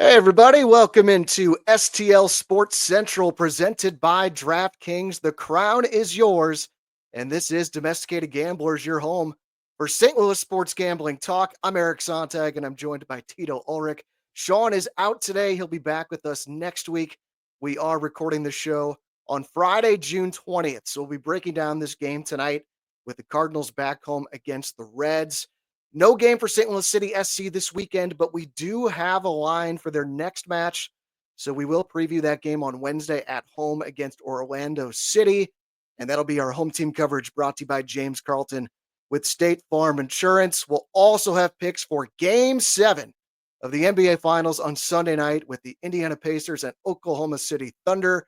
Hey, everybody, welcome into STL Sports Central presented by DraftKings. The crown is yours, and this is Domesticated Gamblers, your home for St. Louis sports gambling talk. I'm Eric Sontag, and I'm joined by Tito Ulrich. Shawn is out today. He'll be back with us next week. We are recording the show on Friday, June 20th, so we'll be breaking down this game tonight with the Cardinals back home against the Reds. No game for St. Louis City SC this weekend, but we do have a line for their next match. So we will preview that game on Wednesday at home against Orlando City. And that'll be our home team coverage brought to you by James Carlton with State Farm Insurance. We'll also have picks for Game 7 of the NBA Finals on Sunday night with the Indiana Pacers and Oklahoma City Thunder.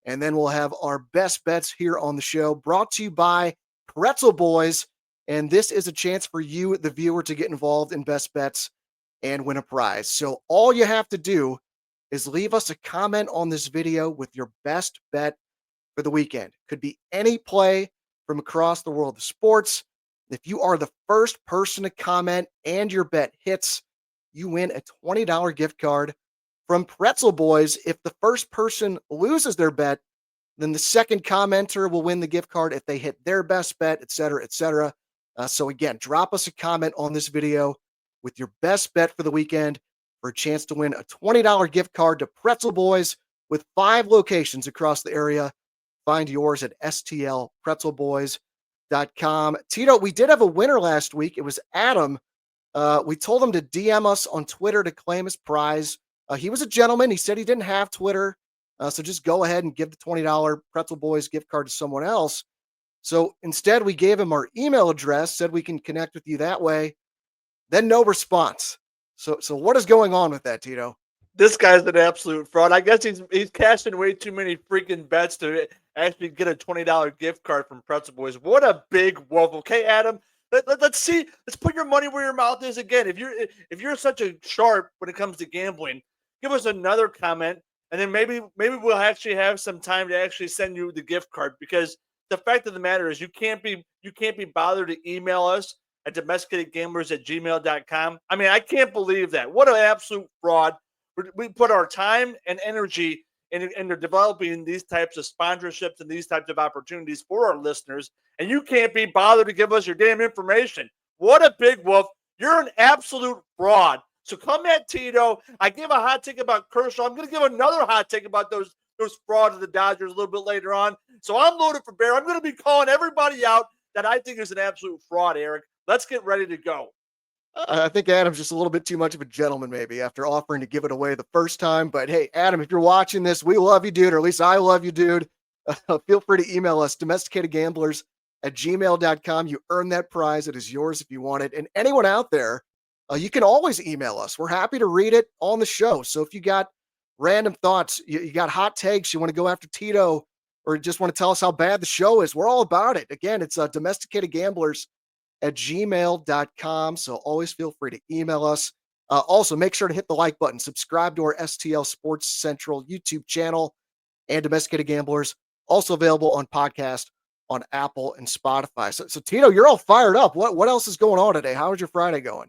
And then we'll have our best bets here on the show brought to you by Pretzel Boys. And this is a chance for you, the viewer, to get involved in best bets and win a prize. So all you have to do is leave us a comment on this video with your best bet for the weekend. Could be any play from across the world of sports. If you are the first person to comment and your bet hits, you win a $20 gift card from Pretzel Boys. If the first person loses their bet, then the second commenter will win the gift card if they hit their best bet, et cetera, et cetera. So again, drop us a comment on this video with your best bet for the weekend for a chance to win a $20 gift card to Pretzel Boys with 5 locations across the area. Find yours at stlpretzelboys.com. Tito, we did have a winner last week. It was Adam. We told him to DM us on Twitter to claim his prize. He was a gentleman. He said he didn't have Twitter. So just go ahead and give the $20 Pretzel Boys gift card to someone else. So instead, we gave him our email address, said we can connect with you that way. Then no response. So what is going on with that, Tito? This guy's an absolute fraud. I guess he's cashing way too many freaking bets to actually get a $20 gift card from Pretzel Boys. What a big wolf. Okay, Adam, let's see. Let's put your money where your mouth is again. If you're such a sharp when it comes to gambling, give us another comment, and then maybe we'll actually have some time to actually send you the gift card, because the fact of the matter is you can't be bothered to email us at domesticatedgamblers@gmail.com. I mean, I can't believe that. What an absolute fraud. We put our time and energy into developing these types of sponsorships and these types of opportunities for our listeners, and you can't be bothered to give us your damn information. What a big wolf. You're an absolute fraud. So come at Tito. I give a hot take about Kershaw. I'm going to give another hot take about those frauds of the Dodgers a little bit later on. So I'm loaded for bear. I'm going to be calling everybody out that I think is an absolute fraud, Eric. Let's get ready to go. I think Adam's just a little bit too much of a gentleman, maybe, after offering to give it away the first time. But hey, Adam, if you're watching this, we love you, dude, or at least I love you, dude. Feel free to email us, domesticatedgamblers@gmail.com. You earn that prize. It is yours if you want it. And anyone out there, you can always email us. We're happy to read it on the show. So if you got random thoughts, you got hot takes, you want to go after Tito, or just want to tell us how bad the show is, we're all about it. Again, it's domesticatedgamblers@gmail.com. So always feel free to email us. Also, make sure to hit the like button, subscribe to our STL Sports Central YouTube channel, and Domesticated Gamblers, also available on podcast on Apple and Spotify. So Tito, you're all fired up. What else is going on today? How is your Friday going?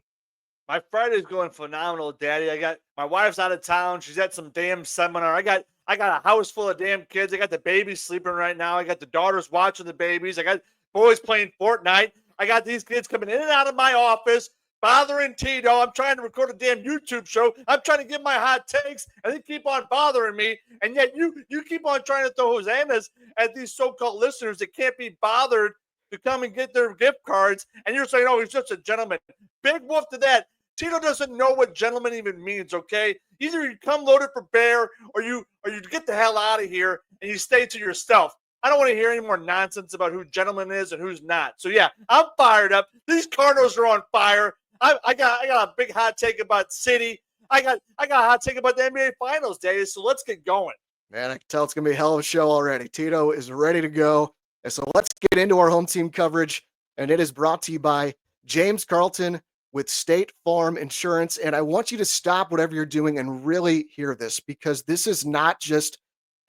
My Friday's going phenomenal, Daddy. I got my wife's out of town. She's at some damn seminar. I got a house full of damn kids. I got the babies sleeping right now. I got the daughters watching the babies. I got boys playing Fortnite. I got these kids coming in and out of my office, bothering Tito. I'm trying to record a damn YouTube show. I'm trying to give my hot takes, and they keep on bothering me. And yet you keep on trying to throw hosannas at these so-called listeners that can't be bothered to come and get their gift cards. And you're saying, oh, he's just a gentleman. Big wolf to that. Tito doesn't know what gentleman even means, okay? Either you come loaded for bear or you get the hell out of here and you stay to yourself. I don't want to hear any more nonsense about who gentleman is and who's not. So, yeah, I'm fired up. These Cardinals are on fire. I got a big hot take about City. I got a hot take about the NBA Finals, Dave. So let's get going. Man, I can tell it's going to be a hell of a show already. Tito is ready to go. And so let's get into our home team coverage. And it is brought to you by James Carlton with State Farm Insurance. And I want you to stop whatever you're doing and really hear this, because this is not just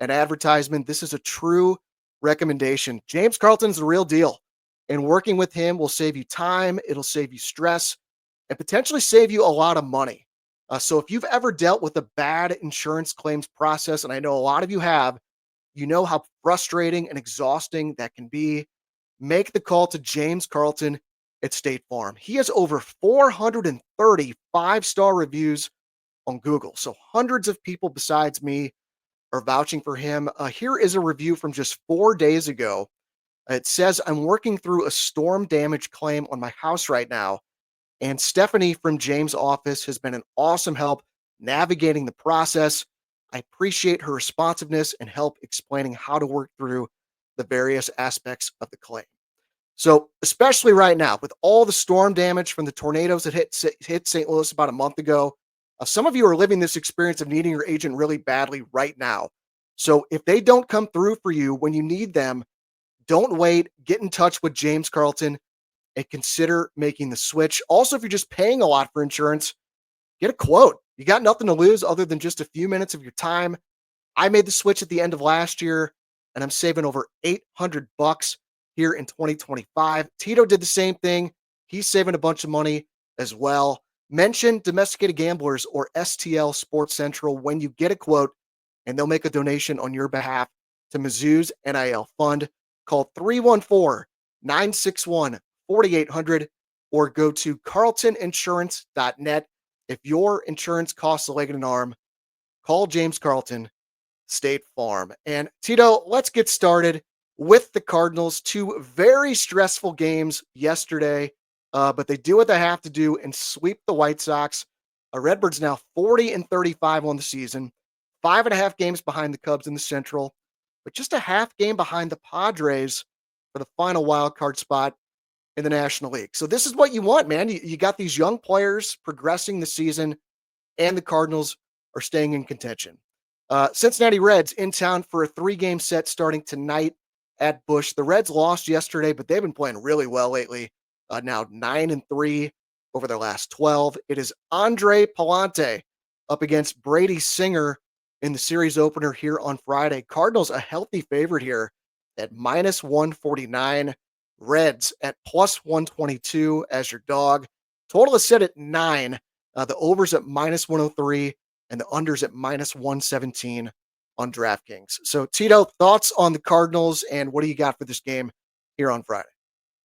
an advertisement. This is a true recommendation. James Carlton's the real deal. And working with him will save you time. It'll save you stress and potentially save you a lot of money. So if you've ever dealt with a bad insurance claims process, and I know a lot of you have, you know how frustrating and exhausting that can be. Make the call to James Carlton at State Farm. He has over 430 five-star reviews on Google. So hundreds of people besides me are vouching for him. Here is a review from just 4 days ago. It says, I'm working through a storm damage claim on my house right now. And Stephanie from James' office has been an awesome help navigating the process. I appreciate her responsiveness and help explaining how to work through the various aspects of the claim. So, especially right now, with all the storm damage from the tornadoes that hit St. Louis about a month ago, some of you are living this experience of needing your agent really badly right now. So, if they don't come through for you when you need them, don't wait. Get in touch with James Carlton and consider making the switch. Also, if you're just paying a lot for insurance, get a quote. You got nothing to lose other than just a few minutes of your time. I made the switch at the end of last year and I'm saving over 800 bucks here in 2025. Tito did the same thing. He's saving a bunch of money as well. Mention Domesticated Gamblers or STL Sports Central when you get a quote and they'll make a donation on your behalf to Mizzou's NIL fund. Call 314 961 4800 or go to carltoninsurance.net. If your insurance costs a leg and an arm, call James Carlton, State Farm. And Tito, let's get started with the Cardinals. Two very stressful games yesterday, but they do what they have to do and sweep the White Sox. Redbirds now 40-35 on the season, 5.5 games behind the Cubs in the Central, but just a half game behind the Padres for the final wild card spot in the National League. So this is what you want, man. You got these young players progressing the season, and the Cardinals are staying in contention. Cincinnati Reds in town for a 3-game set starting tonight at Busch. The Reds lost yesterday, but they've been playing really well lately. Now 9-3 over their last 12. It is Andre Palante up against Brady Singer in the series opener here on Friday. Cardinals a healthy favorite here at minus 149. Reds at plus 122 as your dog. Total is set at 9. The overs at minus 103 and the unders at minus 117 on DraftKings. So, Tito, thoughts on the Cardinals and what do you got for this game here on Friday?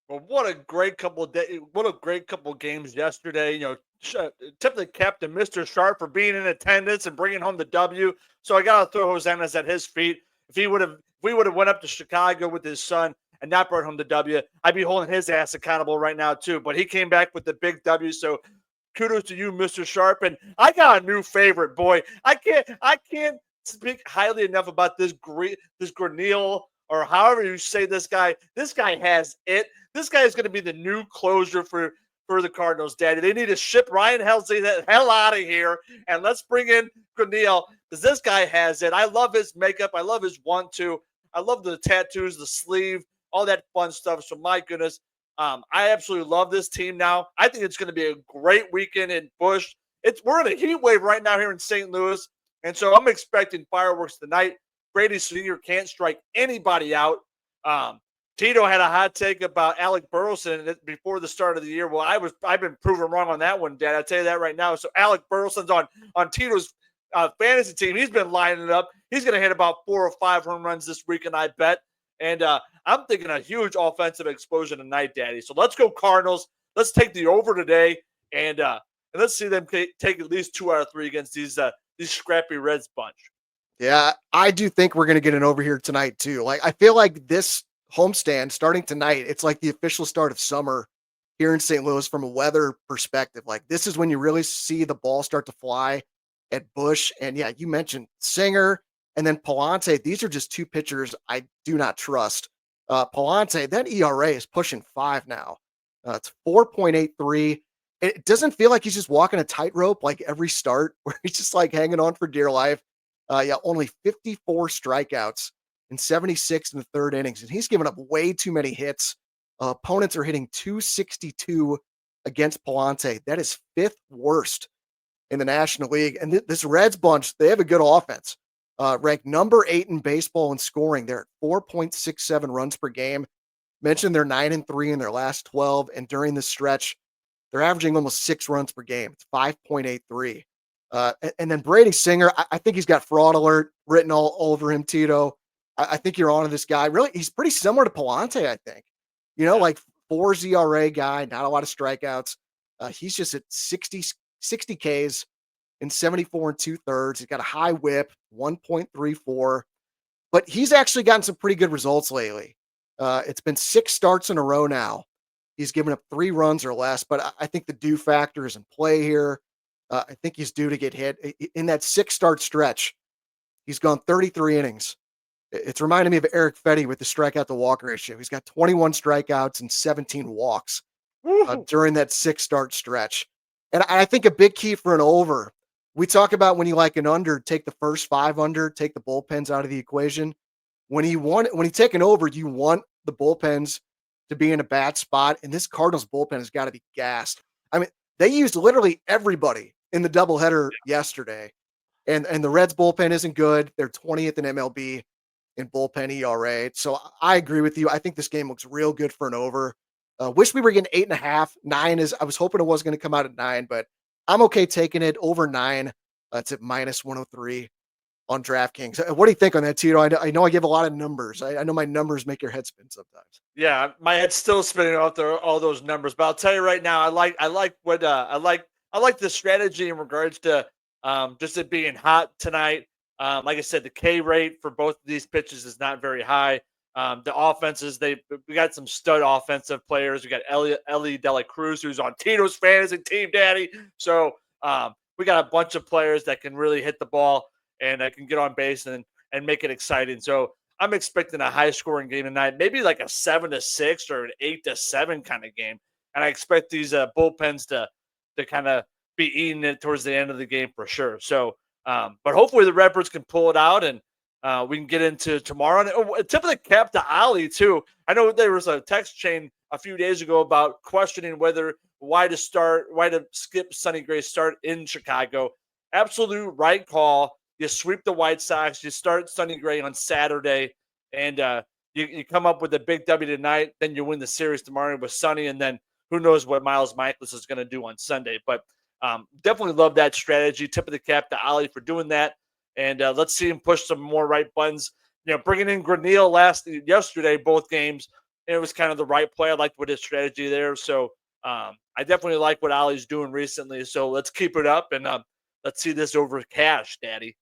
Well, what a great couple of days! What a great couple of games yesterday. Tip the cap to Mr. Sharp for being in attendance and bringing home the W. So I got to throw hosannas at his feet. If we would have went up to Chicago with his son and not brought home the W, I'd be holding his ass accountable right now too. But he came back with the big W. So kudos to you, Mr. Sharp. And I got a new favorite, boy. I can't speak highly enough about this Grenil or however you say this guy. This guy has it. This guy is going to be the new closer for the Cardinals, Daddy. They need to ship Ryan Helsley the hell out of here, and let's bring in Grenil because this guy has it. I love his makeup. I love his 1-2. I love the tattoos, the sleeve, all that fun stuff. So my goodness, I absolutely love this team now. I think it's going to be a great weekend in Busch. We're in a heat wave right now here in St. Louis, and so I'm expecting fireworks tonight. Brady Sr. can't strike anybody out. Tito had a hot take about Alec Burleson before the start of the year. Well, I've been proven wrong on that one, Dad. I'll tell you that right now. So Alec Burleson's on Tito's fantasy team. He's been lining it up. He's going to hit about 4 or 5 home runs this weekend, I bet. And I'm thinking a huge offensive explosion tonight, Daddy. So let's go Cardinals. Let's take the over today, and let's see them take at least 2 out of 3 against these scrappy Reds bunch. Yeah, I do think we're going to get an over here tonight too. Like I feel like this homestand starting tonight, it's like the official start of summer here in St. Louis from a weather perspective. Like this is when you really see the ball start to fly at Busch. And yeah, you mentioned Singer and then Palante. These are just 2 pitchers I do not trust. Palante, that ERA is pushing 5 now. It's 4.83. It doesn't feel like he's just walking a tightrope like every start where he's just like hanging on for dear life. Only 54 strikeouts and 76 in the 3rd innings. And he's given up way too many hits. Opponents are hitting 262 against Palante. That is 5th worst in the National League. And this Reds bunch, they have a good offense. Ranked number 8 in baseball in scoring. They're at 4.67 runs per game. Mentioned they're 9-3 in their last 12. And during this stretch, they're averaging almost 6 runs per game. It's 5.83. And then Brady Singer, I think he's got fraud alert written all over him, Tito. I think you're on to this guy. Really, he's pretty similar to Palante, I think. Yeah. Like 4 ZRA guy, not a lot of strikeouts. He's just at 60 Ks in 74 and 2/3. He's got a high whip, 1.34, but he's actually gotten some pretty good results lately. It's been 6 starts in a row now. He's given up 3 runs or less, but I think the due factor is in play here. I think he's due to get hit. In that 6-start stretch, he's gone 33 innings. It's reminding me of Eric Fetty with the strikeout to walk ratio. He's got 21 strikeouts and 17 walks during that 6-start stretch. And I think a big key for an over, we talk about when you like an under, take the first 5 under, take the bullpens out of the equation. When you take an over, you want the bullpens to be in a bad spot. And this Cardinals bullpen has got to be gassed. I mean, they used literally everybody in the doubleheader yesterday. And the Reds bullpen isn't good. They're 20th in MLB in bullpen ERA. So I agree with you. I think this game looks real good for an over. Wish we were getting 8.5. 9 is, I was hoping it was going to come out at 9, but I'm okay taking it over 9. It's at minus 103 on DraftKings. What do you think on that, Tito? I know I give a lot of numbers. I know my numbers make your head spin sometimes. Yeah, my head's still spinning off all those numbers, but I'll tell you right now, I like the strategy in regards to just it being hot tonight. Like I said, the K rate for both of these pitches is not very high. The offenses, we got some stud offensive players. We got Ellie Dela Cruz, who's on Tito's fantasy team, Daddy. So we got a bunch of players that can really hit the ball and that can get on base and make it exciting. So I'm expecting a high scoring game tonight, maybe like a 7-6 or an 8-7 kind of game. And I expect these bullpens to kind of be eating it towards the end of the game for sure. So, but hopefully the Redbirds can pull it out and we can get into tomorrow. And tip of the cap to Ali too. I know there was a text chain a few days ago about questioning why to skip Sonny Gray's start in Chicago. Absolute right call. You sweep the White Sox. You start Sonny Gray on Saturday, and you come up with a big W tonight. Then you win the series tomorrow with Sonny, and then who knows what Miles Michaelis is going to do on Sunday. But definitely love that strategy. Tip of the cap to Ali for doing that, and let's see him push some more right buttons. Bringing in Granil yesterday, both games, it was kind of the right play. I liked what his strategy there. So I definitely like what Ali's doing recently. So let's keep it up and let's see this over cash, Daddy.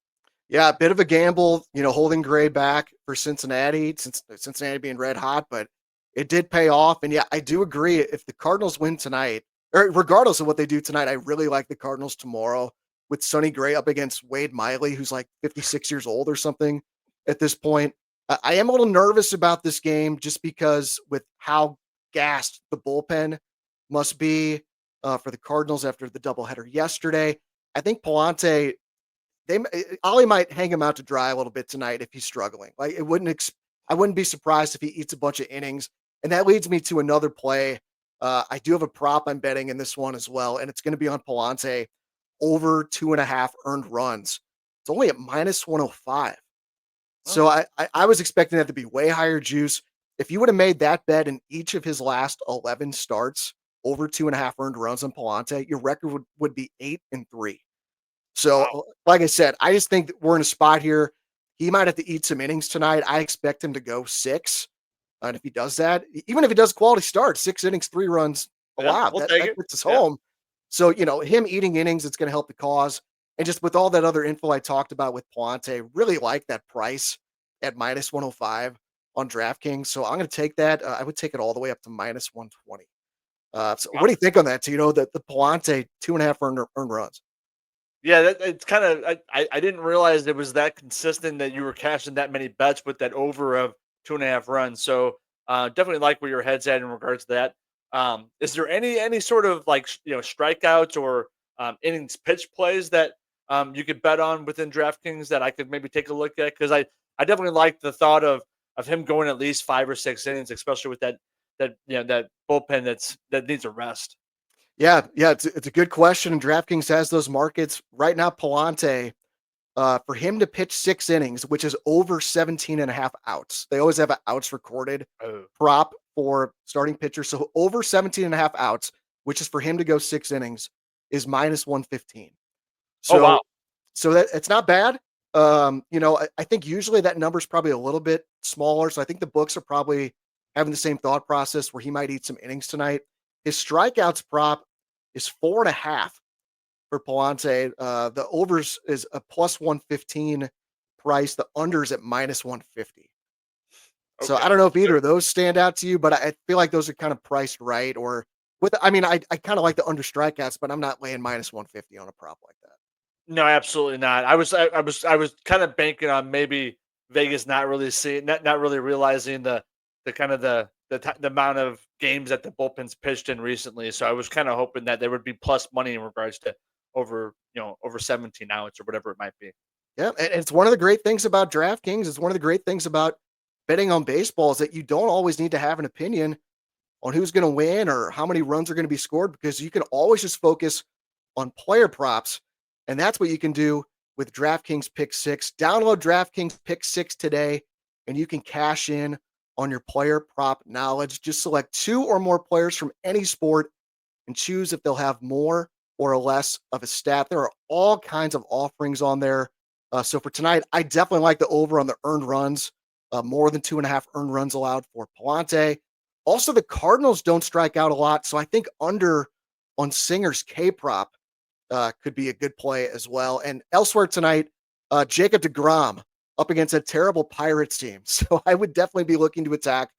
Yeah, a bit of a gamble, holding Gray back for Cincinnati, since Cincinnati being red hot, but it did pay off. And yeah, I do agree. If the Cardinals win tonight, or regardless of what they do tonight, I really like the Cardinals tomorrow with Sonny Gray up against Wade Miley, who's like 56 years old or something at this point. I am a little nervous about this game just because with how gassed the bullpen must be for the Cardinals after the doubleheader yesterday. I think Palante, Ollie might hang him out to dry a little bit tonight if he's struggling. Like I wouldn't be surprised if he eats a bunch of innings. And that leads me to another play. I do have a prop I'm betting in this one as well, and it's going to be on Palante over 2.5 earned runs. It's only at minus 105. So I was expecting that to be way higher juice. If you would have made that bet in each of his last 11 starts over 2.5 earned runs on Palante, your record would be 8-3. So, like I said, I just think that we're in a spot here. He might have to eat some innings tonight. I expect him to go 6. And if he does that, even if he does quality starts, 6 innings, 3 runs allowed, We'll that take it. gets us home. So, him eating innings, it's going to help the cause. And just with all that other info I talked about with Palante, really like that price at minus 105 on DraftKings. So I'm going to take that. I would take it all the way up to minus 120. So what do you think on that? That the Palante 2.5 earned runs? Yeah, it's kind of. I didn't realize it was that consistent that you were cashing that many bets with that over of 2.5 runs. So definitely like where your head's at in regards to that. Is there any sort of like strikeouts or innings pitch plays that you could bet on within DraftKings that I could maybe take a look at? Because I definitely like the thought of him going at least 5 or 6 innings, especially with that bullpen that needs a rest. Yeah, it's a good question, and DraftKings has those markets right now. Palante, for him to pitch 6 innings, which is over 17.5 outs. They always have an outs recorded Oh, prop for starting pitcher. So over 17.5 outs, which is for him to go 6 innings, is minus 115. Oh, wow. So that it's not bad. I think usually that number's probably a little bit smaller. So I think the books are probably having the same thought process where he might eat some innings tonight. His strikeouts prop is 4.5 for Palante. The overs is a plus 115 price. The unders at minus 150. So Okay. I don't know if either of those stand out to you, but I feel like those are kind of priced right. Or I kind of like the under strikeouts, but I'm not laying minus 150 on a prop like that. No, absolutely not. I was kind of banking on maybe Vegas not really seeing, not really realizing the kind of the amount of games that the bullpens pitched in recently. So I was kind of hoping that there would be plus money in regards to over 17 outs or whatever it might be. Yeah, and it's one of the great things about DraftKings. It's one of the great things about betting on baseball is that you don't always need to have an opinion on who's going to win or how many runs are going to be scored because you can always just focus on player props. And that's what you can do with DraftKings Pick 6. Download DraftKings Pick 6 today and you can cash in on your player prop knowledge. Just select 2 or more players from any sport and choose if they'll have more or less of a stat. There are all kinds of offerings on there. So for tonight, I definitely like the over on the earned runs, more than 2.5 earned runs allowed for Palante. Also, the Cardinals don't strike out a lot, so I think under on Singer's K prop could be a good play as well. And elsewhere tonight, Jacob deGrom up against a terrible Pirates team. So I would definitely be looking to attack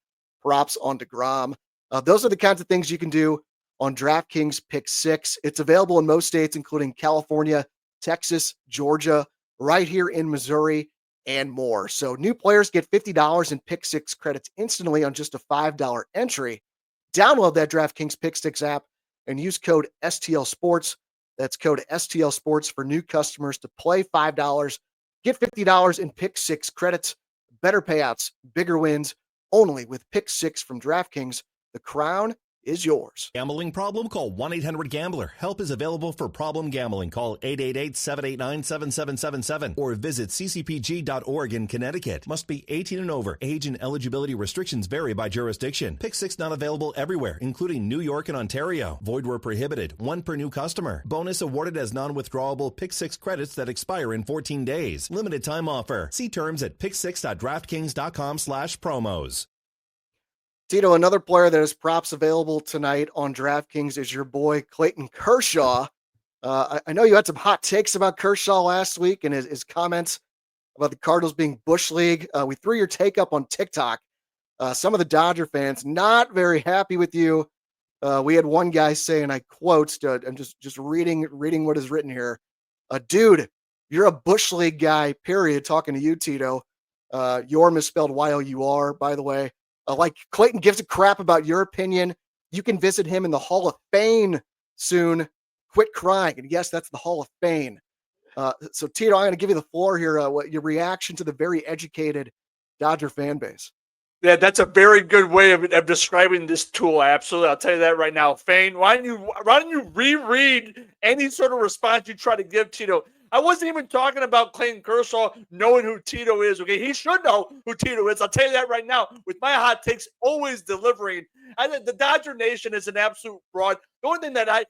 props on deGrom. Those are the kinds of things you can do on DraftKings Pick 6. It's available in most states, including California, Texas, Georgia, right here in Missouri, and more. So new players get $50 in Pick 6 credits instantly on just a $5 entry. Download that DraftKings Pick 6 app and use code STL Sports. That's code STL Sports for new customers to play $5. Get $50 in Pick 6 credits. Better payouts, bigger wins, only with Pick 6 from DraftKings. The crown is yours. Gambling problem? Call 1-800-GAMBLER. Help is available for problem gambling. Call 888-789-7777 or visit ccpg.org in Connecticut. Must be 18 and over. Age and eligibility restrictions vary by jurisdiction. Pick 6 not available everywhere, including New York and Ontario. Void where prohibited. 1 per new customer. Bonus awarded as non-withdrawable Pick 6 credits that expire in 14 days. Limited time offer. See terms at pick6.draftkings.com/promos. Tito, another player that has props available tonight on DraftKings is your boy Clayton Kershaw. I know you had some hot takes about Kershaw last week and his comments about the Cardinals being Bush League. We threw your take up on TikTok. Some of the Dodger fans not very happy with you. We had one guy saying, I quote, I'm just reading what is written here. Dude, you're a Bush League guy, period. Talking to you, Tito. You're misspelled Y-O-U-R, by the way. Like Clayton gives a crap about your opinion. You can visit him in the Hall of Fame soon. Quit crying. And yes, that's the Hall of Fame. So Tito, I'm going to give you the floor here. What your reaction to the very educated Dodger fan base? Yeah, that's a very good way of describing this tool. Absolutely, I'll tell you that right now. Fane, why don't you reread any sort of response you try to give Tito? I wasn't even talking about Clayton Kershaw knowing who Tito is. Okay, he should know who Tito is. I'll tell you that right now. With my hot takes always delivering, I think the Dodger Nation is an absolute fraud. The only thing that I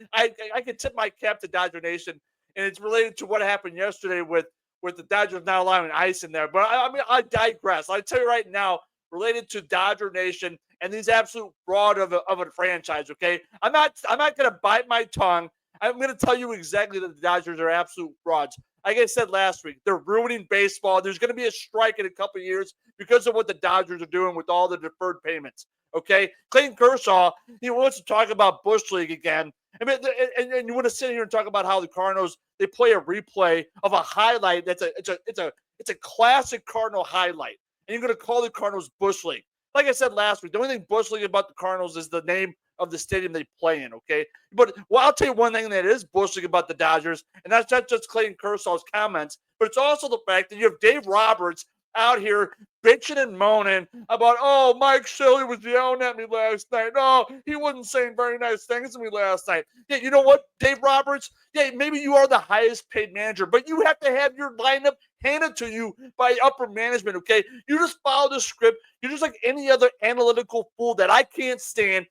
can tip my cap to Dodger Nation, and it's related to what happened yesterday with the Dodgers not allowing ice in there. But I digress. I'll tell you right now, related to Dodger Nation and these absolute fraud of a franchise. Okay, I'm not going to bite my tongue. I'm going to tell you exactly that the Dodgers are absolute frauds. Like I said last week, they're ruining baseball. There's going to be a strike in a couple of years because of what the Dodgers are doing with all the deferred payments. Okay, Clayton Kershaw, he wants to talk about Bush League again. I mean, and you want to sit here and talk about how the Cardinals, they play a replay of a highlight it's a classic Cardinal highlight, and you're going to call the Cardinals Bush League. Like I said last week, the only thing Bush League about the Cardinals is the name of the stadium they play in, okay? But I'll tell you one thing that is Bush League about the Dodgers, and that's not just Clayton Kershaw's comments, but it's also the fact that you have Dave Roberts out here bitching and moaning about, oh, Mike Shelley was yelling at me last night. Oh, he wasn't saying very nice things to me last night. Yeah, you know what, Dave Roberts? Yeah, maybe you are the highest paid manager, but you have to have your lineup handed to you by upper management, okay? You just follow the script. You're just like any other analytical fool that I can't stand.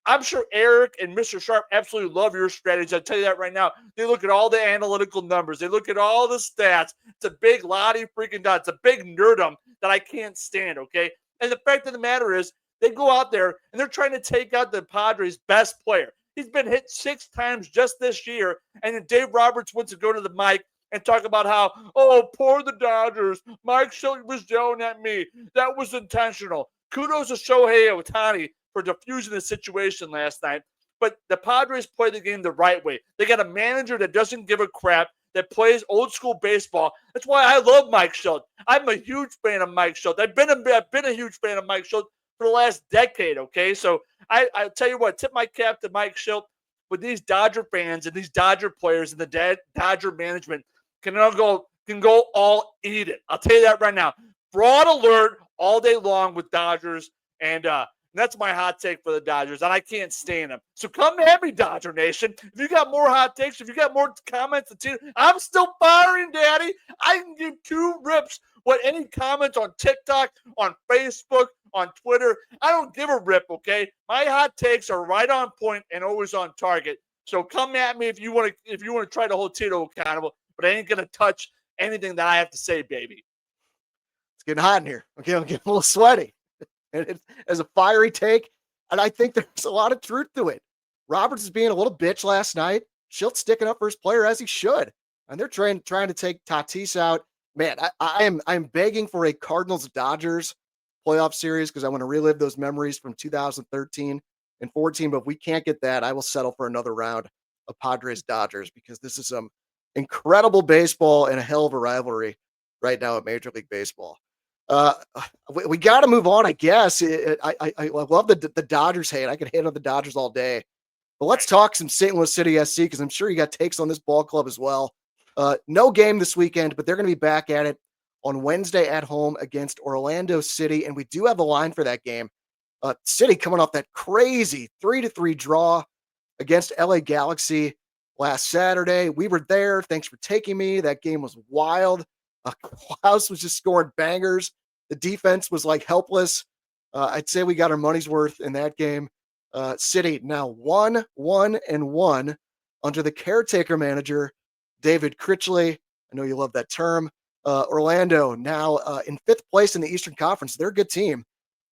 I'm sure Eric and Mr. Sharp absolutely love your strategy. I'll tell you that right now. They look at all the analytical numbers. They look at all the stats. It's a big lottie freaking dot. It's a big nerdum that I can't stand, okay? And the fact of the matter is, they go out there and they're trying to take out the Padres' best player. He's been hit 6 times just this year. And then Dave Roberts wants to go to the mic and talk about how, oh, poor the Dodgers. Mike Shilton was yelling at me. That was intentional. Kudos to Shohei Ohtani for diffusing the situation last night. But the Padres play the game the right way. They got a manager that doesn't give a crap, that plays old school baseball. That's why I love Mike Shilton. I'm a huge fan of Mike Shilton. I've been a huge fan of Mike Shilton for the last decade, okay? So I tell you what, tip my cap to Mike Shilton. With these Dodger fans and these Dodger players and the Dodger management can go all eat it. I'll tell you that right now. Fraud alert all day long with Dodgers, and that's my hot take for the Dodgers, and I can't stand them. So come at me, Dodger Nation. If you got more hot takes, if you got more comments, I'm still firing, Daddy. I can give 2 rips what any comments on TikTok, on Facebook, on Twitter. I don't give a rip, okay? My hot takes are right on point and always on target. So come at me if you want to try to hold Tito accountable, but I ain't gonna touch anything that I have to say, baby. It's getting hot in here. Okay, I'm getting a little sweaty. And it as a fiery take, and I think there's a lot of truth to it. Roberts is being a little bitch last night. Schilt's sticking up for his player as he should, and they're trying to take Tatis out. Man, I'm begging for a Cardinals Dodgers playoff series because I want to relive those memories from 2013 and 14. But if we can't get that, I will settle for another round of Padres Dodgers because this is some incredible baseball and a hell of a rivalry right now at Major League Baseball. We got to move on, I guess. I love the Dodgers hate. I could hate on the Dodgers all day, but let's talk some St. Louis City SC because I'm sure you got takes on this ball club as well. No game this weekend, but they're going to be back at it on Wednesday at home against Orlando City, and we do have a line for that game. City coming off that crazy 3-3 draw against LA Galaxy last Saturday. We were there. Thanks for taking me. That game was wild. Klaus was just scoring bangers. The defense was like helpless. I'd say we got our money's worth in that game. City now 1-1 under the caretaker manager, David Critchley. I know you love that term. Orlando now in 5th place in the Eastern Conference. They're a good team.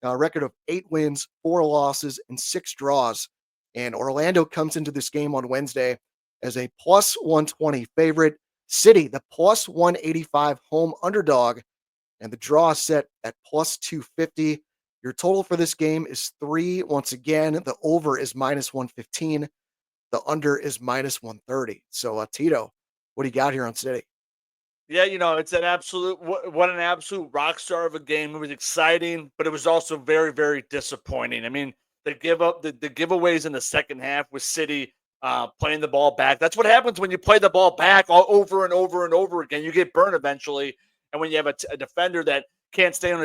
A record of 8 wins, 4 losses, and 6 draws. And Orlando comes into this game on Wednesday as a plus 120 favorite. City, the plus 185 home underdog, and the draw is set at plus 250. Your total for this game is 3. Once again, the over is minus 115. The under is minus 130. So, Tito, what do you got here on City? Yeah, it's an absolute what an absolute rock star of a game. It was exciting, but it was also very, very disappointing. I mean, the giveaways in the second half with City playing the ball back. That's what happens when you play the ball back all over and over and over again. You get burned eventually. And when you have a defender that can't stand on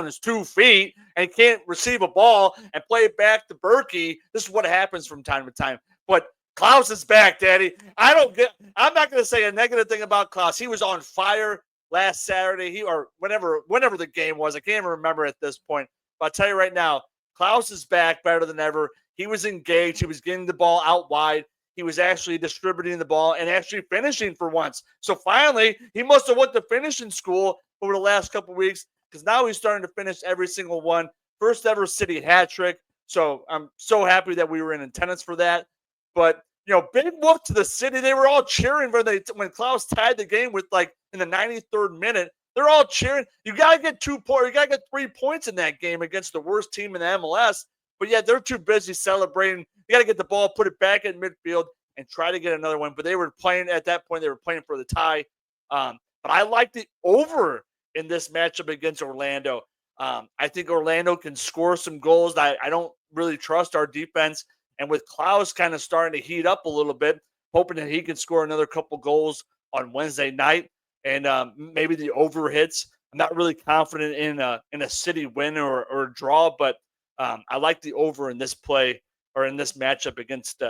his 2 feet and can't receive a ball and play it back to Berkey, this is what happens from time to time. But Klaus is back, Daddy. I'm not going to say a negative thing about Klaus. He was on fire last Saturday. Or whenever the game was. I can't even remember at this point. But I'll tell you right now, Klaus is back better than ever. He was engaged. He was getting the ball out wide. He was actually distributing the ball and actually finishing for once. So finally, he must have went to finishing school over the last couple of weeks because now he's starting to finish every single one. First ever City hat trick. So I'm so happy that we were in attendance for that. But, big whoop to the City. They were all cheering when Klaus tied the game with in the 93rd minute. They're all cheering. You got to get 2 points. You got to get 3 points in that game against the worst team in the MLS. But yeah, they're too busy celebrating. You got to get the ball, put it back in midfield, and try to get another one. But they were playing at that point. They were playing for the tie. But I like the over in this matchup against Orlando. I think Orlando can score some goals. I don't really trust our defense. And with Klaus kind of starting to heat up a little bit, hoping that he can score another couple goals on Wednesday night, and maybe the over hits. I'm not really confident in a City win or a draw, but I like the over in this play or in this matchup against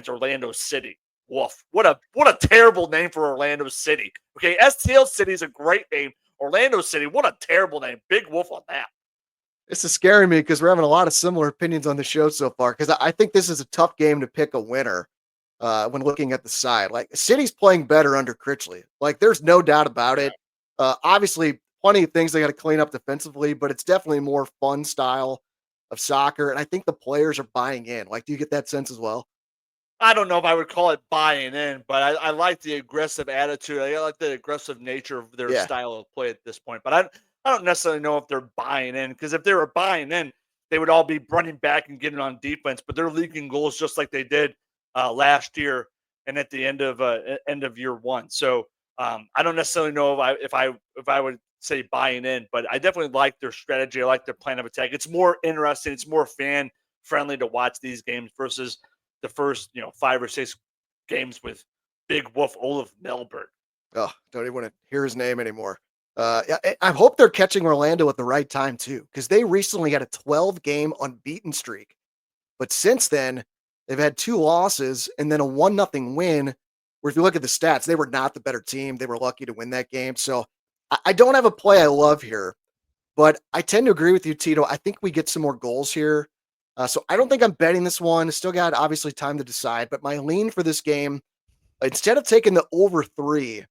Orlando City. Woof! What a terrible name for Orlando City. Okay, STL City is a great name. Orlando City, what a terrible name. Big woof on that. This is scaring me because we're having a lot of similar opinions on the show so far. Because I think this is a tough game to pick a winner when looking at the side. Like City's playing better under Critchley. Like there's no doubt about it. Obviously, plenty of things they got to clean up defensively, but it's definitely a more fun style of soccer. And I think the players are buying in. Like, do you get that sense as well? I don't know if I would call it buying in, but I like the aggressive attitude. I like the aggressive nature of their Yeah. style of play at this point. But I don't necessarily know if they're buying in, because if they were buying in, they would all be running back and getting on defense. But they're leaking goals just like they did last year and at the end of year one. So I don't necessarily know if I would say buying in, but I definitely like their strategy. I like their plan of attack. It's more interesting. It's more fan friendly to watch these games versus the first, 5 or 6 games with Big Wolf Olaf Melberg. Oh, don't even want to hear his name anymore. Yeah, I hope they're catching Orlando at the right time too, because they recently had a 12-game unbeaten streak. But since then, they've had 2 losses and then a 1-0 win. Where if you look at the stats, they were not the better team. They were lucky to win that game. So I don't have a play I love here, but I tend to agree with you, Tito. I think we get some more goals here. So I don't think I'm betting this one. Still got obviously time to decide, but my lean for this game, instead of taking the over 3,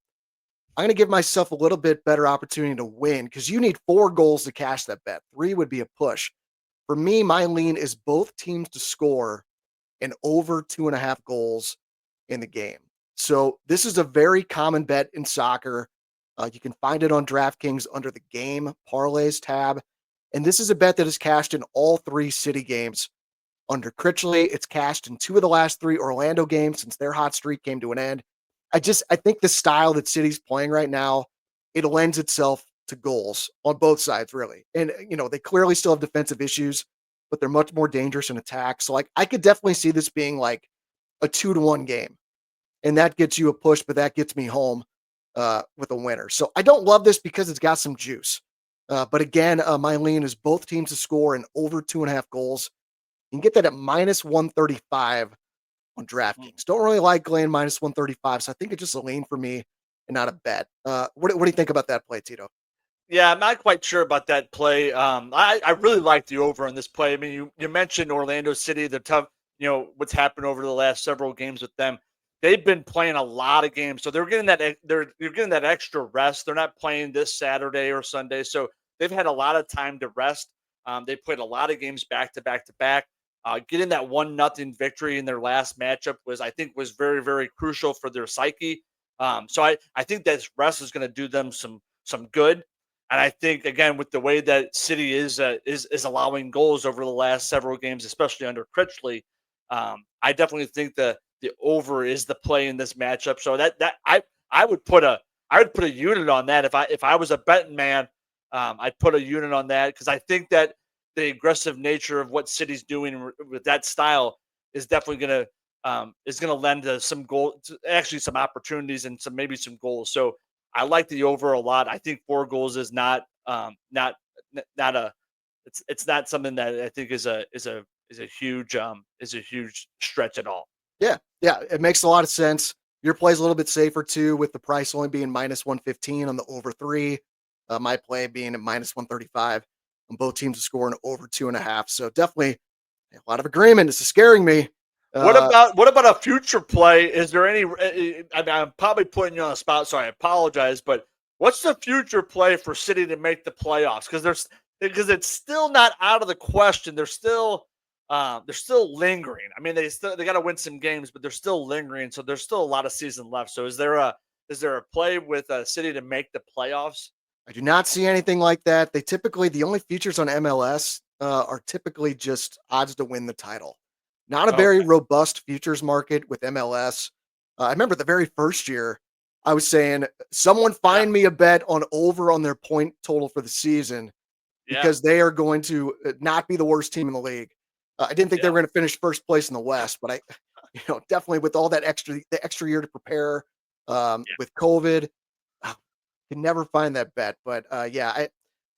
I'm going to give myself a little bit better opportunity to win because you need 4 goals to cash that bet. 3 would be a push. For me, my lean is both teams to score and over 2.5 goals in the game. So this is a very common bet in soccer. You can find it on DraftKings under the game parlays tab. And this is a bet that is cashed in all 3 City games under Critchley. It's cashed in 2 of the last 3 Orlando games since their hot streak came to an end. I think the style that City's playing right now, it lends itself to goals on both sides, really. And they clearly still have defensive issues, but they're much more dangerous in attack. So like I could definitely see this being like a 2-1 game. And that gets you a push, but that gets me home with a winner. So I don't love this because it's got some juice. But again, my lean is both teams to score and over 2.5 goals. You can get that at minus 135 on DraftKings. Don't really like laying minus 135, so I think it's just a lean for me and not a bet. What do you think about that play, Tito? Yeah, I'm not quite sure about that play. I really like the over in this play. I mean, you mentioned Orlando City, the tough, what's happened over the last several games with them. They've been playing a lot of games, so they're getting you're getting that extra rest. They're not playing this Saturday or Sunday, so they've had a lot of time to rest. They played a lot of games back to back to back. Getting that 1-0 victory in their last matchup was very, very crucial for their psyche. So I think that rest is going to do them some good. And I think again with the way that City is allowing goals over the last several games, especially under Critchley, I definitely think the over is the play in this matchup. So I would put a unit on that if I was a betting man. I'd put a unit on that because I think that the aggressive nature of what City's doing with that style is definitely going to lend to some actually some opportunities and maybe some goals. So I like the over a lot. I think 4 goals is not a it's not something that I think is a huge stretch at all. Yeah, yeah, it makes a lot of sense. Your play's a little bit safer too, with the price only being minus 115 on the over 3. My play being at minus 135 on both teams to score an over 2.5. So definitely a lot of agreement. This is scaring me. What about a future play? Is there any? I mean, I'm probably putting you on the spot, so I apologize. But what's the future play for City to make the playoffs? Because it's still not out of the question. They're still lingering. I mean, they got to win some games, but they're still lingering. So there's still a lot of season left. So is there a play with City to make the playoffs? I do not see anything like that. The only features on MLS are typically just odds to win the title. Not a very Okay. robust futures market with MLS. I remember the very first year, I was saying, someone Yeah. find me a bet on over on their point total for the season Yeah. because they are going to not be the worst team in the league. I didn't think they Yeah. were going to finish first place in the West, but definitely with all that the extra year to prepare with COVID, can never find that bet. But yeah,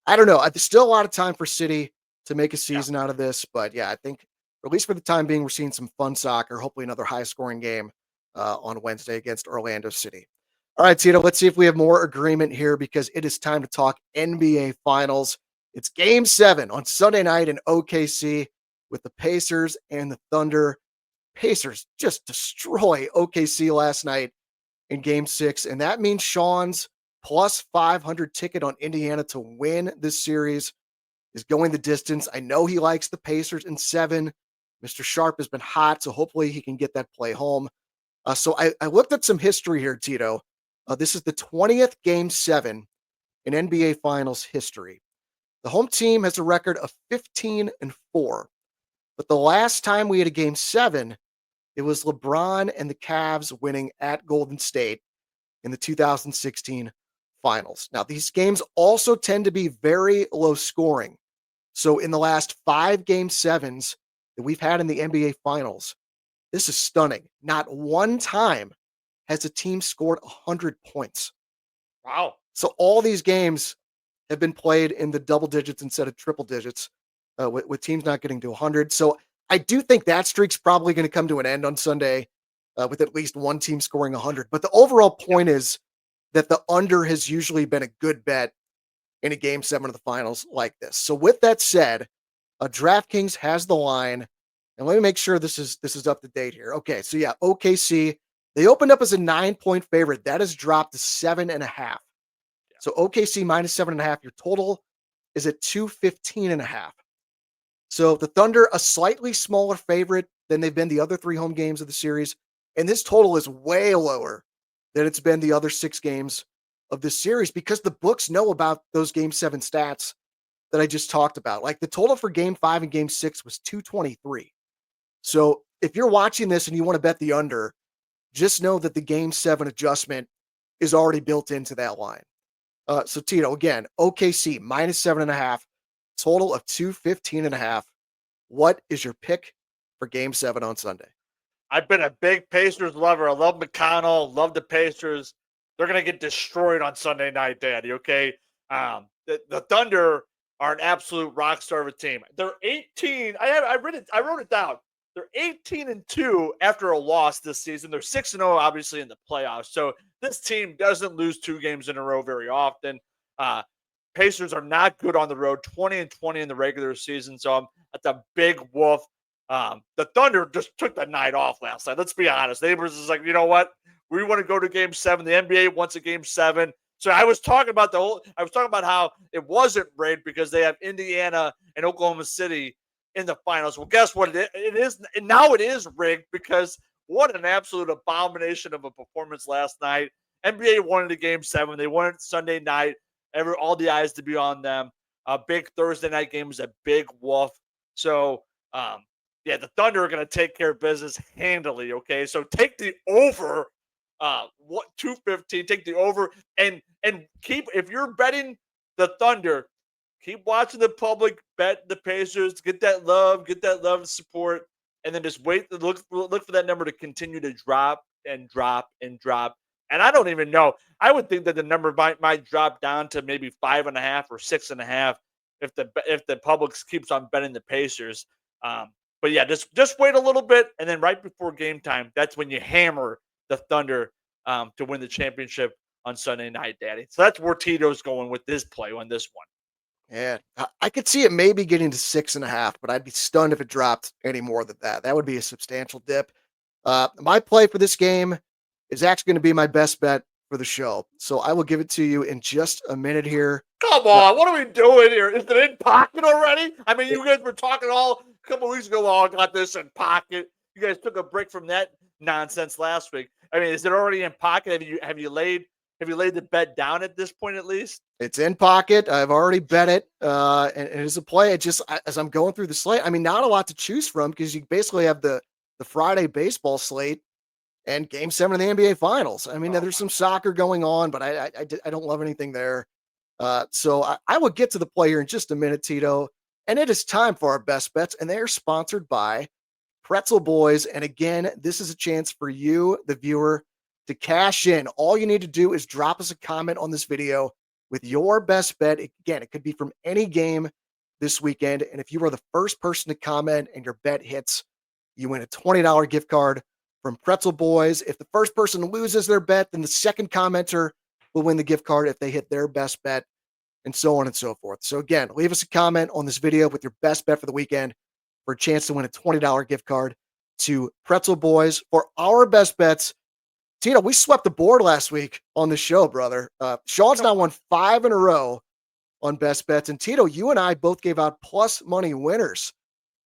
I don't know. There's still a lot of time for City to make a Yeah. season out of this, but yeah, I think at least for the time being, we're seeing some fun soccer. Hopefully, another high scoring game on Wednesday against Orlando City. All right, Tito, let's see if we have more agreement here because it is time to talk NBA Finals. It's game 7 on Sunday night in OKC with the Pacers and the Thunder. Pacers just destroy OKC last night in game 6. And that means Sean's plus 500 ticket on Indiana to win this series is going the distance. I know he likes the Pacers in 7. Mr. Sharp has been hot, so hopefully he can get that play home. So I looked at some history here, Tito. This is the 20th game 7 in NBA Finals history. The home team has a record of 15-4. But the last time we had a game 7, it was LeBron and the Cavs winning at Golden State in the 2016 finals. Now, these games also tend to be very low scoring. So in the last 5 game 7s that we've had in the NBA Finals, this is stunning. Not one time has a team scored 100 points. Wow. So all these games have been played in the double digits instead of triple digits, with teams not getting to 100. So I do think that streak's probably going to come to an end on Sunday, with at least one team scoring 100. But the overall point is that the under has usually been a good bet in a game 7 of the finals like this. So with that said, DraftKings has the line, and let me make sure this is up to date here. Okay, so yeah, OKC, they opened up as a 9-point favorite. That has dropped to 7.5. So OKC minus 7.5. Your total is at 215.5. So the Thunder, a slightly smaller favorite than they've been the other 3 home games of the series. And this total is way lower than it's been the other 6 games of this series because the books know about those game 7 stats that I just talked about. Like the total for game 5 and game 6 was 223. So if you're watching this and you want to bet the under, just know that the game 7 adjustment is already built into that line. So Tito, again, OKC minus 7.5, total of 215.5. What is your pick for game 7 on Sunday? I've been a big Pacers lover. I love McConnell, love the Pacers. They're going to get destroyed on Sunday night, Daddy, okay? The Thunder are an absolute rock star of a team. They're 18. I wrote it down. They're 18-2 after a loss this season. They're 6-0, obviously, in the playoffs. So this team doesn't lose 2 games in a row very often. Pacers are not good on the road, 20-20 in the regular season. So that's a big woof. The Thunder just took the night off last night. Let's be honest. Neighbors is like, you know what? We want to go to game 7. The NBA wants a game 7. So I was talking about how it wasn't rigged because they have Indiana and Oklahoma City in the finals. Well, guess what? It is now. It is rigged because what an absolute abomination of a performance last night. NBA wanted a game 7. They wanted Sunday night. All the eyes to be on them. A big Thursday night game is a big woof. So, yeah, the Thunder are going to take care of business handily. Okay, so take the over. 215. Take the over and keep. If you're betting the Thunder, keep watching the public bet the Pacers. Get that love and support, and then just wait. Look for that number to continue to drop and drop and drop. And I don't even know. I would think that the number might drop down to maybe 5.5 or 6.5 if the public keeps on betting the Pacers. But yeah, just wait a little bit, and then right before game time, that's when you hammer the Thunder to win the championship on Sunday night, Daddy. So that's where Tito's going with this play on this one. Yeah, I could see it maybe getting to 6.5, but I'd be stunned if it dropped any more than that. That would be a substantial dip. My play for this game is actually going to be my best bet for the show. So I will give it to you in just a minute here. Come on, what are we doing here? Is it in pocket already? I mean, you guys were talking a couple weeks ago, I got this in pocket. You guys took a break from that nonsense last week. I mean, is it already in pocket? Have you laid the bet down at this point at least? It's in pocket. I've already bet it. And it is a play. As I'm going through the slate, I mean, not a lot to choose from because you basically have the Friday baseball slate and game 7 of the NBA finals. I mean, there's some soccer going on, but I don't love anything there. So I will get to the play here in just a minute, Tito. And it is time for our best bets. And they are sponsored by Pretzel Boys. And again, this is a chance for you, the viewer, to cash in. All you need to do is drop us a comment on this video with your best bet. Again, it could be from any game this weekend. And if you are the first person to comment and your bet hits, you win a $20 gift card from Pretzel Boys. If the first person loses their bet, then the second commenter will win the gift card if they hit their best bet and so on and so forth. So again, leave us a comment on this video with your best bet for the weekend for a chance to win a $20 gift card to Pretzel Boys for our best bets. Tito, we swept the board last week on the show, brother. Sean's now won 5 in a row on best bets. And Tito, you and I both gave out plus money winners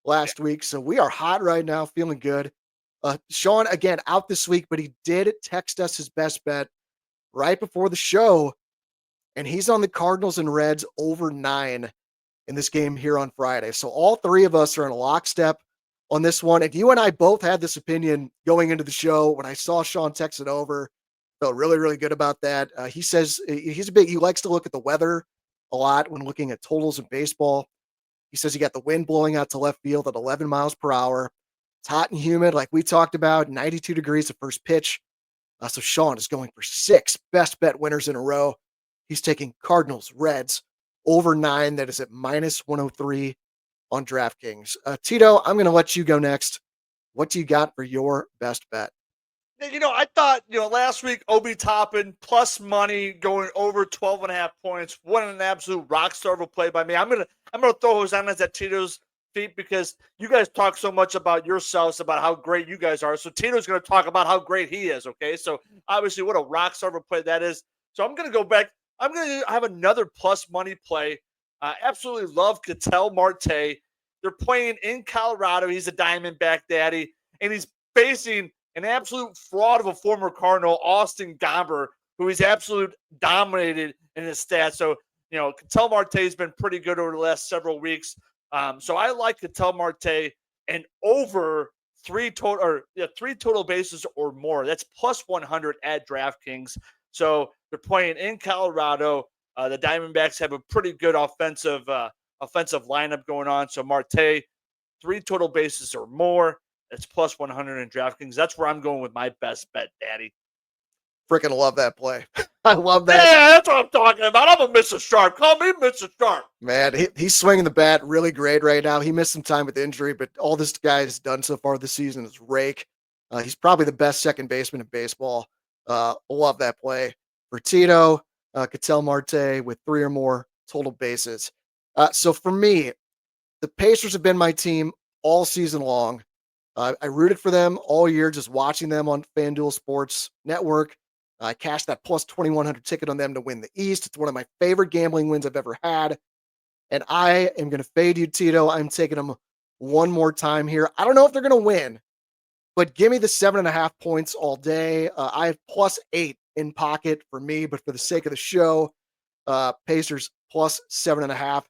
last week. So we are hot right now, feeling good. Sean, again, out this week, but he did text us his best bet right before the show. And he's on the Cardinals and Reds over 9 in this game here on Friday. So all three of us are in a lockstep on this one. And you and I both had this opinion going into the show. When I saw Sean text it over, felt really, really good about that. He says he likes to look at the weather a lot when looking at totals in baseball. He says he got the wind blowing out to left field at 11 miles per hour. It's hot and humid, like we talked about, 92 degrees at first pitch. So Sean is going for 6 best bet winners in a row. He's taking Cardinals, Reds, over 9. That is at minus 103 on DraftKings. Tito, I'm going to let you go next. What do you got for your best bet? I thought, last week, Obi Toppin plus money going over 12.5 points. What an absolute rock star of a play by me. I'm gonna throw Hosannas at Tito's feet because you guys talk so much about yourselves, about how great you guys are. So Tito's going to talk about how great he is, okay? So obviously what a rock star of a play that is. So I'm going to go back. I'm going to have another plus money play. Absolutely love Ketel Marte. They're playing in Colorado. He's a Diamondback daddy, and he's facing an absolute fraud of a former Cardinal, Austin Gomber, who he's absolute dominated in his stats. So, Ketel Marte has been pretty good over the last several weeks. So I like Ketel Marte and over three total bases or more. That's plus 100 at DraftKings. So they're playing in Colorado. The Diamondbacks have a pretty good offensive lineup going on. So Marte, 3 total bases or more. It's plus 100 in DraftKings. That's where I'm going with my best bet, Daddy. Freaking love that play. I love that. Yeah, that's what I'm talking about. I'm a Mr. Sharp. Call me Mr. Sharp. Man, he's swinging the bat really great right now. He missed some time with injury, but all this guy has done so far this season is rake. He's probably the best second baseman in baseball. Love that play. For Tito, Ketel Marte with 3 or more total bases. So for me, the Pacers have been my team all season long. I rooted for them all year, just watching them on FanDuel Sports Network. I cashed that plus 2,100 ticket on them to win the East. It's one of my favorite gambling wins I've ever had. And I am going to fade you, Tito. I'm taking them one more time here. I don't know if they're going to win, but give me the 7.5 points all day. I have plus 8 in pocket for me, but for the sake of the show, Pacers plus 7.5.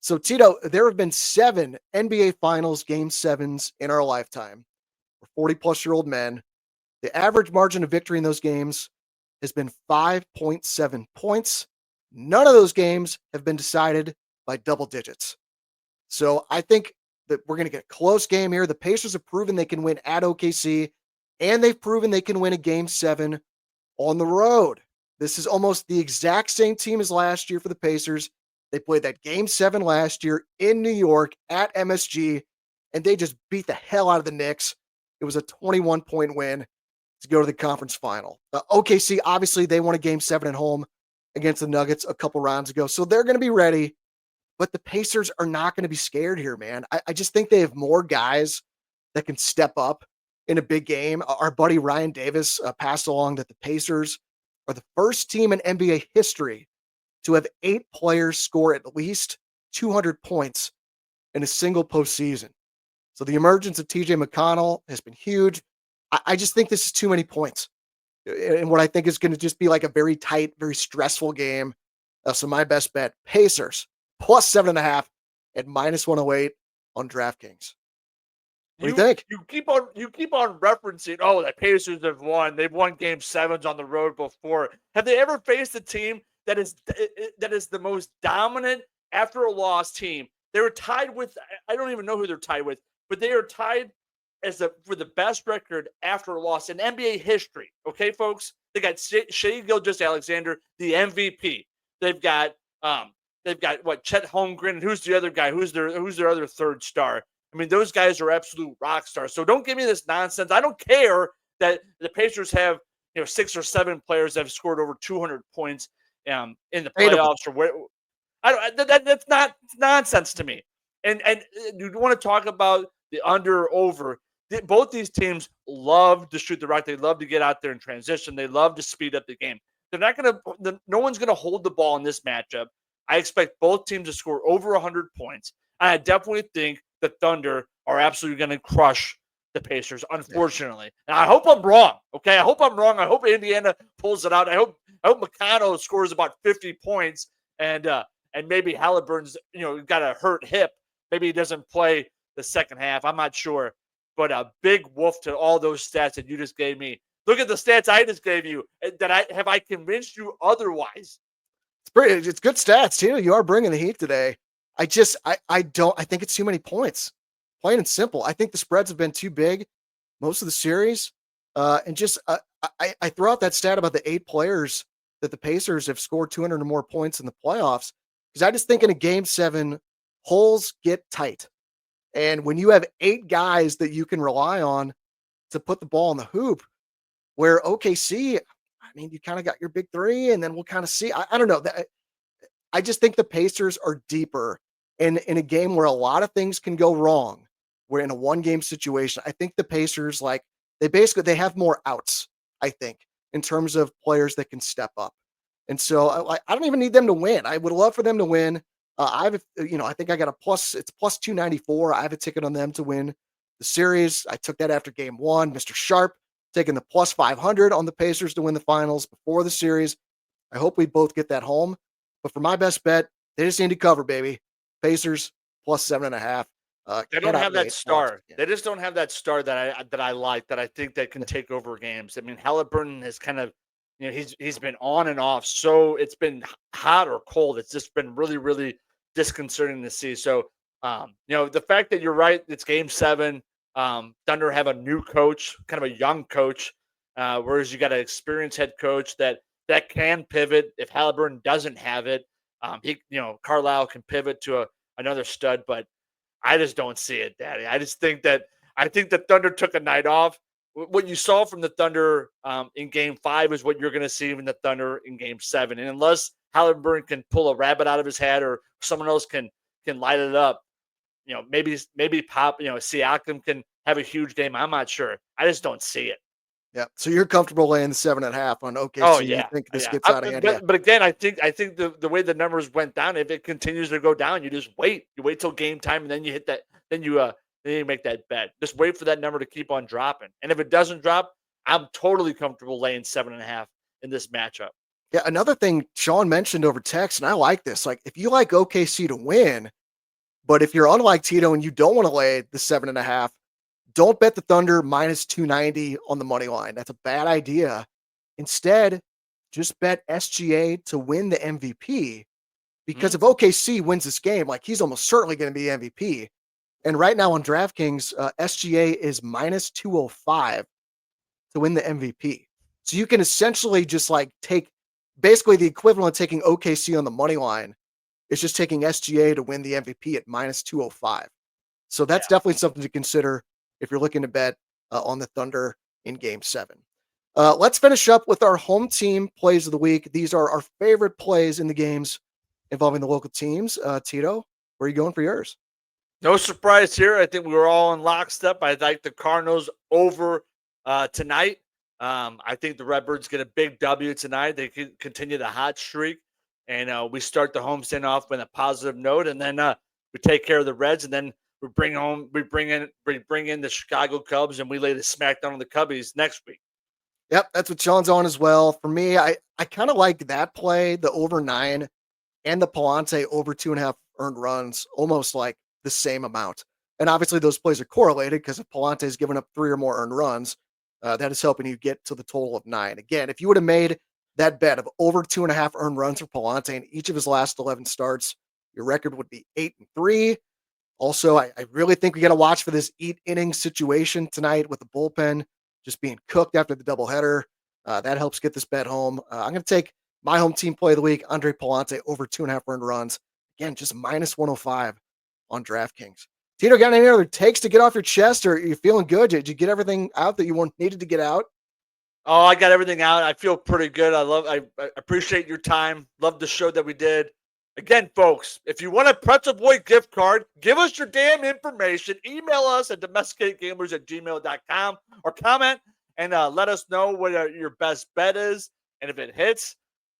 So, Tito, there have been 7 NBA Finals Game 7s in our lifetime. We're 40-plus-year-old men. The average margin of victory in those games has been 5.7 points. None of those games have been decided by double digits. So I think that we're going to get a close game here. The Pacers have proven they can win at OKC, and they've proven they can win a Game 7 on the road. This is almost the exact same team as last year for the Pacers. They played that Game 7 last year in New York at MSG, and they just beat the hell out of the Knicks. It was a 21-point win to go to the conference final. OKC, obviously, they won a Game 7 at home against the Nuggets a couple rounds ago, so they're going to be ready. But the Pacers are not going to be scared here, man. I just think they have more guys that can step up in a big game. Our buddy Ryan Davis passed along that the Pacers are the first team in NBA history to have 8 players score at least 200 points in a single postseason. So the emergence of TJ McConnell has been huge. I just think this is too many points. And what I think is going to just be like a very tight, very stressful game. So my best bet, Pacers, plus 7.5 at minus 108 on DraftKings. What do you think? You keep on referencing, the Pacers have won. They've won Game 7s on the road before. Have they ever faced a team that is the most dominant after a loss team? They were tied with, I don't even know who they're tied with, but they are tied for the best record after a loss in NBA history. Okay, folks? They got Shai Gilgeous-Alexander, the MVP. They've got Chet Holmgren. Who's the other guy? Who's their other third star? I mean, those guys are absolute rock stars. So don't give me this nonsense. I don't care that the Pacers have 6 or 7 players that have scored over 200 points in the playoffs or where. That's not nonsense to me. And you want to talk about the under or over. Both these teams love to shoot the rock. They love to get out there and transition. They love to speed up the game. They're not going to. No one's going to hold the ball in this matchup. I expect both teams to score over 100 points. And I definitely think the Thunder are absolutely going to crush the Pacers, unfortunately. And I hope I'm wrong. Okay, I hope I'm wrong. I hope Indiana pulls it out. I hope McConnell scores about 50 points, and maybe Halliburton's got a hurt hip. Maybe he doesn't play the second half. I'm not sure, but a big woof to all those stats that you just gave me. Look at the stats I just gave you. I convinced you otherwise? It's good stats, Tito. You are bringing the heat today. I think it's too many points. Plain and simple. I think the spreads have been too big most of the series. I throw out that stat about the 8 players that the Pacers have scored 200 or more points in the playoffs, because I just think in a game 7, holes get tight. And when you have 8 guys that you can rely on to put the ball in the hoop, where OKC, I mean, you kind of got your big 3, and then we'll kind of see. I don't know. I just think the Pacers are deeper in a game where a lot of things can go wrong. We're in a 1-game situation. I think the Pacers, they have more outs, I think, in terms of players that can step up. And so I don't even need them to win. I would love for them to win. I think I got it's plus 294. I have a ticket on them to win the series. I took that after game 1. Mr. Sharp taking the plus 500 on the Pacers to win the finals before the series. I hope we both get that home. But for my best bet, they just need to cover, baby. Pacers plus 7.5. They don't have that star. They just don't have that star that I like, that I think that can take over games. I mean, Halliburton has kind of, he's been on and off. So it's been hot or cold. It's just been really, really disconcerting to see. So, the fact that you're right, it's game 7. Thunder have a new coach, kind of a young coach, whereas you got an experienced head coach that can pivot if Halliburton doesn't have it. Carlisle can pivot to another stud, but I just don't see it, Daddy. I think the Thunder took a night off. What you saw from the Thunder in Game 5 is what you're going to see in the Thunder in Game 7. And unless Halliburton can pull a rabbit out of his hat, or someone else can light it up, maybe Pop, Siakam can have a huge game. I'm not sure. I just don't see it. Yeah. So you're comfortable laying the 7.5 on OKC. Oh, yeah. You think this gets out of hand? But again, I think the way the numbers went down, if it continues to go down, you just wait. You wait till game time, and then you hit that. Then you make that bet. Just wait for that number to keep on dropping. And if it doesn't drop, I'm totally comfortable laying 7.5 in this matchup. Yeah. Another thing Shawn mentioned over text, and I like this. Like, if you like OKC to win, but if you're unlike Tito and you don't want to lay the 7.5, don't bet the Thunder minus 290 on the money line. That's a bad idea. Instead, just bet SGA to win the MVP, because if OKC wins this game, he's almost certainly going to be MVP. And right now on DraftKings, SGA is minus 205 to win the MVP. So you can essentially just take basically the equivalent of taking OKC on the money line. It's just taking SGA to win the MVP at minus 205. So that's definitely something to consider if you're looking to bet on the Thunder in Game 7. Let's finish up with our home team plays of the week. These are our favorite plays in the games involving the local teams. Tito, where are you going for yours? No surprise here. I think we were all in lockstep. I like the Cardinals over tonight. I think the Redbirds get a big W tonight. They can continue the hot streak, and we start the homestand off with a positive note, and then we take care of the Reds, and then we bring in the Chicago Cubs, and we lay the smackdown on the Cubbies next week. Yep, that's what Sean's on as well. For me, I kind of like that play, the over 9 and the Palante over 2.5 earned runs, almost like the same amount. And obviously those plays are correlated, because if Palante is giving up 3 or more earned runs, that is helping you get to the total of 9. Again, if you would have made that bet of over 2.5 earned runs for Palante in each of his last 11 starts, your record would be 8-3. Also, I really think we got to watch for this 8-inning situation tonight with the bullpen just being cooked after the doubleheader. That helps get this bet home. I'm going to take my home team play of the week, Andre Palante, over 2.5 earned runs. Again, just minus 105 on DraftKings. Tito, got any other takes to get off your chest, or are you feeling good? Did you get everything out that you needed to get out? Oh, I got everything out. I feel pretty good. I appreciate your time. Love the show that we did. Again, folks, if you want a Pretzel Boy gift card, give us your damn information. Email us at domesticatedgamblers@gmail.com or comment and let us know what your best bet is. And if it hits,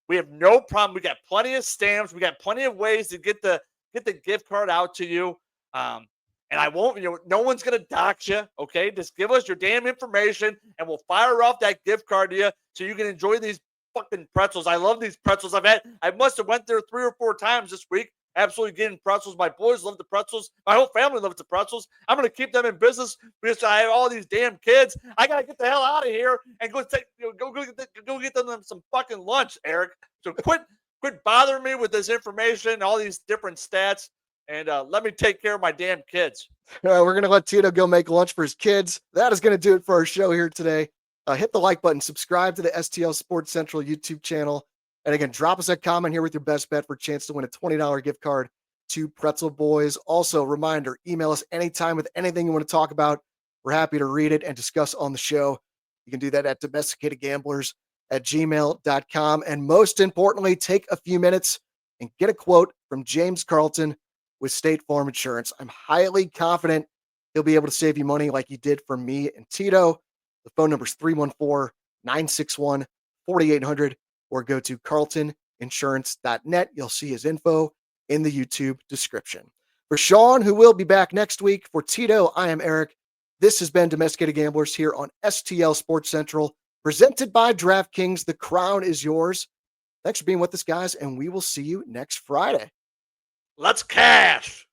we have no problem. We got plenty of stamps. We got plenty of ways to get the gift card out to you. And I won't, no one's going to dox you. Okay. Just give us your damn information and we'll fire off that gift card to you so you can enjoy these fucking pretzels. I love these pretzels. I must have went there 3 or 4 times this week. Absolutely getting pretzels. My boys love the pretzels. My whole family loves the pretzels. I'm going to keep them in business because I have all these damn kids. I got to get the hell out of here and go get them some fucking lunch, Eric. So quit bothering me with this information, all these different stats, and let me take care of my damn kids. We're going to let Tito go make lunch for his kids. That is going to do it for our show here today. Hit the like button, subscribe to the STL Sports Central YouTube channel. And again, drop us a comment here with your best bet for a chance to win a $20 gift card to Pretzel Boys. Also, reminder, email us anytime with anything you want to talk about. We're happy to read it and discuss on the show. You can do that at domesticatedgamblers@gmail.com. And most importantly, take a few minutes and get a quote from James Carlton with State Farm Insurance. I'm highly confident he'll be able to save you money like he did for me and Tito. The phone number is 314-961-4800 or go to carltoninsurance.net. You'll see his info in the YouTube description. For Shawn, who will be back next week, for Tito, I am Eric. This has been Domesticated Gamblers here on STL Sports Central, presented by DraftKings. The crown is yours. Thanks for being with us, guys, and we will see you next Friday. Let's cash.